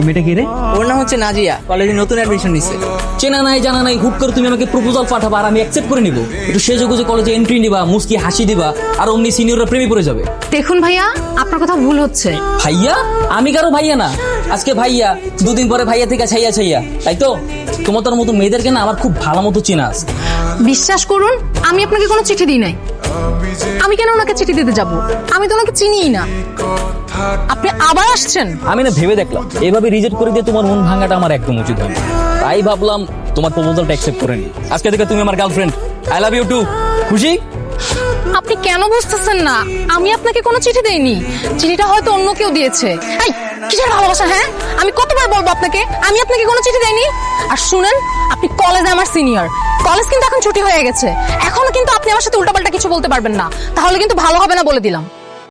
মেয়েটা কি রে? ওর নাম হচ্ছে নাজিয়া, কলেজে নতুন অ্যাডমিশন নিছে। চেনা নাই জানা নাই, হুট করে তুমি আমাকে প্রপোজাল পাঠাবা আর আমি অ্যাকসেপ্ট করে নিব? একটু সেজে গুজে কলেজে এন্ট্রি নিবা, মুস্কি হাসি দিবা, আর অমনি সিনিয়ররা প্রেমে পড়ে যাবে। দেখুন ভাইয়া, আপনার কথা ভুল হচ্ছে। ভাইয়া? আমি কারো ভাইয়া না। আজকে ভাইয়া, দুদিন পরে ভাইয়া থেকে ছাইয়া ছাইয়া, তাই তো? তোমার মতো মেয়েদেরকে না আমার খুব ভালো মতো চেনা আছে। বিশ্বাস করুন, আমি আপনাকে কোনো চিঠি দিই নাই। আমি কেন ওনাকে চিঠি দিতে যাব? আমি তো ওনাকে চিনিই না। আপনি আবার আসছেন? আমি না ভেবে দেখলাম এভাবে রিজেক্ট করে দিয়ে তোমার মন ভাঙাটা আমার একদম উচিত হয় না। তাই ভাবলাম তোমার প্রপোজালটা অ্যাকসেপ্ট করে নি। আজকে থেকে তুমি আমার girlfriend. I love you too. খুশি? আপনি কেন বুঝতেছেন না? আমি আপনাকে কোনো চিঠি দেইনি। চিঠিটা হয়তো অন্য কেউ দিয়েছে। এই, কিসের ভালোবাসা? হ্যাঁ, আমি কতবার বলবো আপনাকে আমি আপনাকে কোনো চিঠি দেইনি? আর শুনেন, আপনি কলেজে আমার সিনিয়র। কলেজ কিন্তু এখন ছুটি হয়ে গেছে। এখনো কিন্তু আপনি আমার সাথে উল্টাপাল্টা কিছু বলতে পারবেন না, তাহলে কিন্তু ভালো হবে না বলে দিলাম।